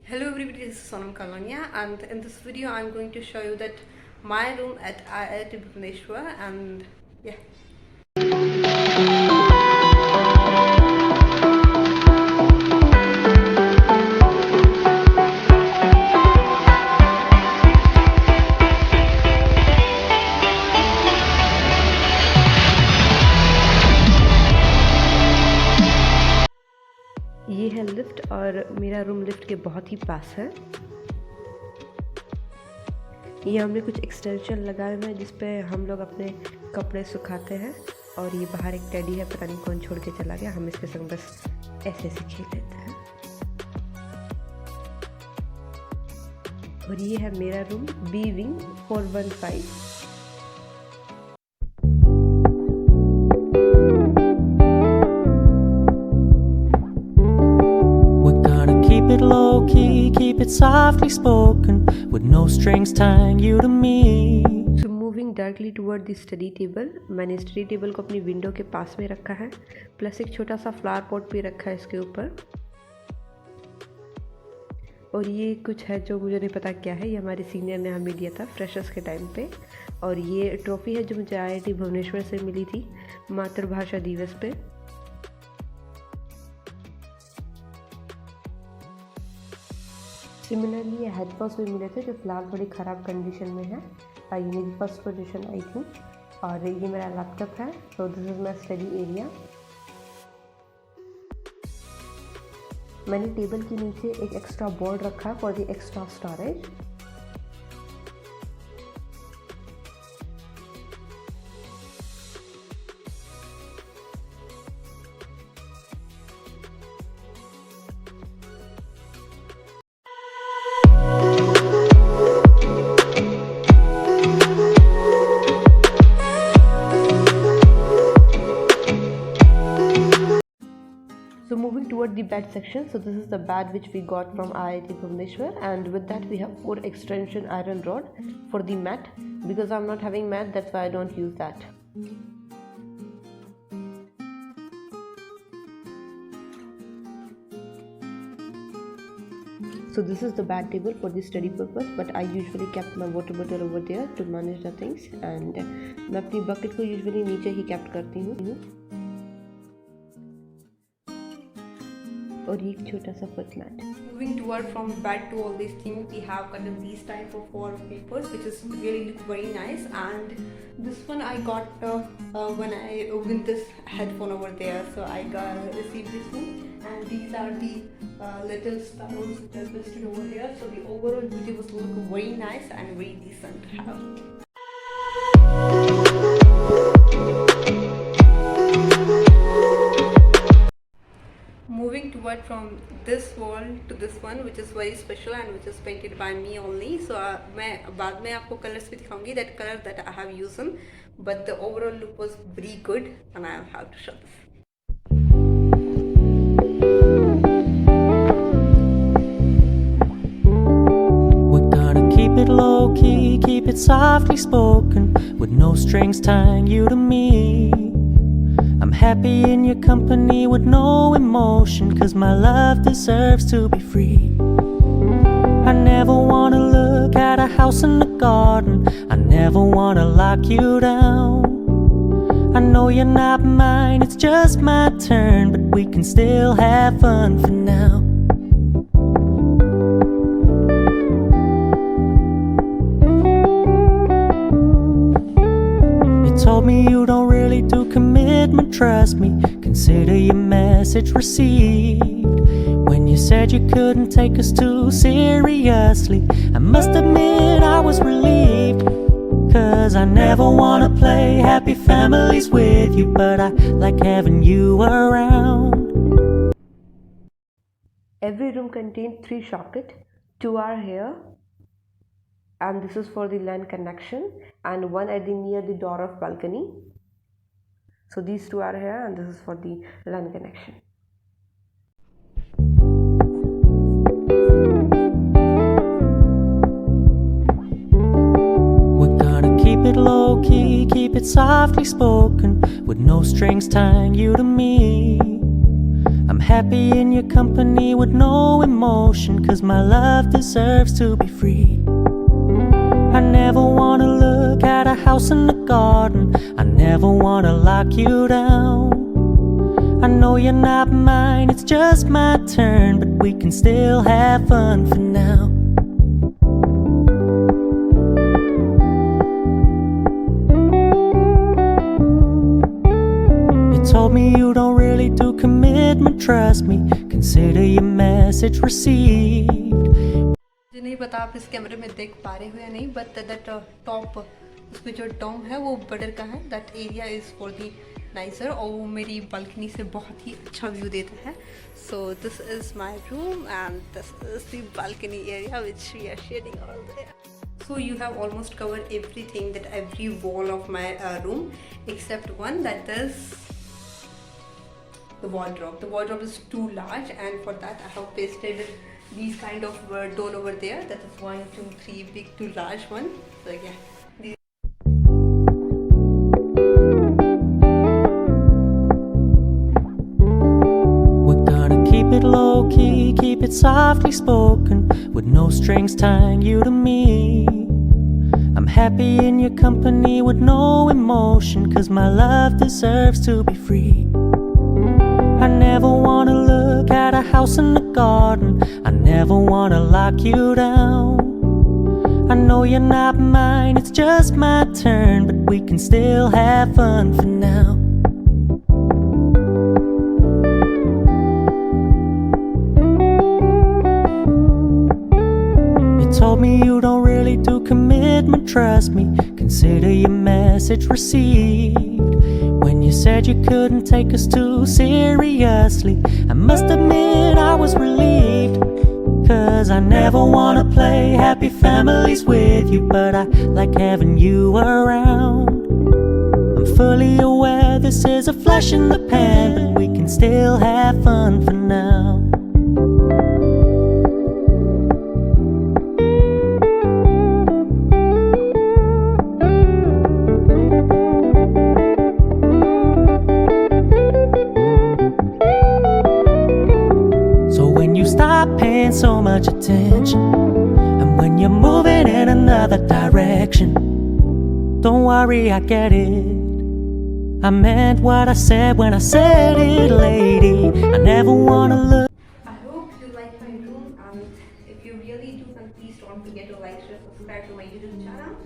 Hello everybody, this is Sonam Kaloniya, and in this video I'm going to show you that my room at Iit Bhubaneswar. And yeah, ये है lift और मेरा room lift के बहुत ही पास है। ये हमने कुछ एक्सटेंशन लगाए हुए हैं जिस पे हम लोग अपने कपड़े सुखाते हैं। और ये बाहर एक टेडी है, पता नहीं कौन छोड़ के चला गया, हम इसके संग बस ऐसे ऐसे खेल लेते हैं। और ये है मेरा room, B wing 415। Low key, keep it softly spoken, with no strings tying you to me. So moving directly toward the study table, मैंने स्टडी टेबल को अपनी विंडो के पास में रखा है, प्लस एक छोटा सा फ्लावर पॉट भी रखा है इसके ऊपर। और ये कुछ है जो मुझे नहीं पता क्या है, ये हमारे सीनियर ने हमें दिया था फ्रेशर्स के टाइम पे। और ये ट्रॉफ़ी है जो मुझे IIT भुवनेश्वर से मिली थी मातृभाषा दिवस पे। सिमिलरली ये हेडफोन्स भी मिले थे जो फ़िलहाल थोड़ी ख़राब कंडीशन में है। ये मेरी फर्स्ट पोजीशन आई थी। और ये मेरा लैपटॉप है। So this is my study area. मैंने टेबल के नीचे एक एक्स्ट्रा बोर्ड रखा है for the extra storage. So moving toward the bed section, so this is the bed which we got from IIT Bhubaneswar, and with that we have 4 extension iron rod for the mat. Because I'm not having mat, that's why I don't use that. So this is the bed table for the study purpose, but I usually kept my water bottle over there to manage the things, and मैं अपनी bucket को usually नीचे ही kept करती हूँ। और एक छोटा सा footmat. Moving toward from bed to all these things, we have got these type of wallpapers which is really look very nice. And this one I got when I opened this headphone over there, so I received this one. And these are the little stars which are pasted over here, so the overall beauty was look very nice and very decent to have. Moving toward from this wall to this one, which is very special and which is painted by me only. So मैं बाद में आपको colors भी दिखाऊंगी, that color that I have used them, but the overall look was very good and I have to show this. We're gonna keep it low key, keep it softly spoken, with no strings tying you to me. I'm happy in your company with no emotion, 'cause my love deserves to be free. I never wanna look at a house in the garden, I never wanna lock you down. I know you're not mine, it's just my turn, but we can still have fun for now. Told me you don't really do commitment, trust me, consider your message received. When you said you couldn't take us too seriously, I must admit I was relieved. 'Cause I never wanna play happy families with you, but I like having you around. Every room contained 3 sockets, 2 are here, and this is for the LAN connection, and one at the near the door of balcony. So these 2 are here, and this is for the LAN connection. We're gonna keep it low key, keep it softly spoken, with no strings tying you to me. I'm happy in your company with no emotion, 'cause my love deserves to be free. I never wanna look at a house in the garden, I never wanna lock you down. I know you're not mine, it's just my turn, but we can still have fun for now. You told me you don't really do commitment, trust me, consider your message received. मुझे नहीं पता आप इस कैमरे में देख पा रहे हो या नहीं, बट दैट टॉप उसमें जो डोम है वो बटर का है. That area is for the nicer, और वो मेरी बालकनी से बहुत ही अच्छा व्यू देता है. So this is my room and this is the balcony area which we are sharing all there. So you have almost covered everything, that every wall of my room except one, that is the wardrobe. The wardrobe is too large, and for that I have pasted these kind of door over there. That is 1, 2, 3 big to large one. So yeah. We're gonna keep it low key, keep it softly spoken, with no strings tying you to me. I'm happy in your company with no emotion, 'cause my love deserves to be free. I never wanna look at a house in the garden, I never wanna lock you down. I know you're not mine, it's just my turn, but we can still have fun for now. You told me you don't really do commitment, trust me, consider your message received. When you said you couldn't take us too seriously, I must admit I was relieved, 'cause I never wanna play happy families with you, but I like having you around. I'm fully aware this is a flash in the pan, but we can still have fun for now. Stop paying so much attention, and when you're moving in another direction, don't worry, I get it. I meant what I said when I said it, lady. I never wanna look. I hope you like my room, and if you really do, then please don't forget to like, share, subscribe to my YouTube channel.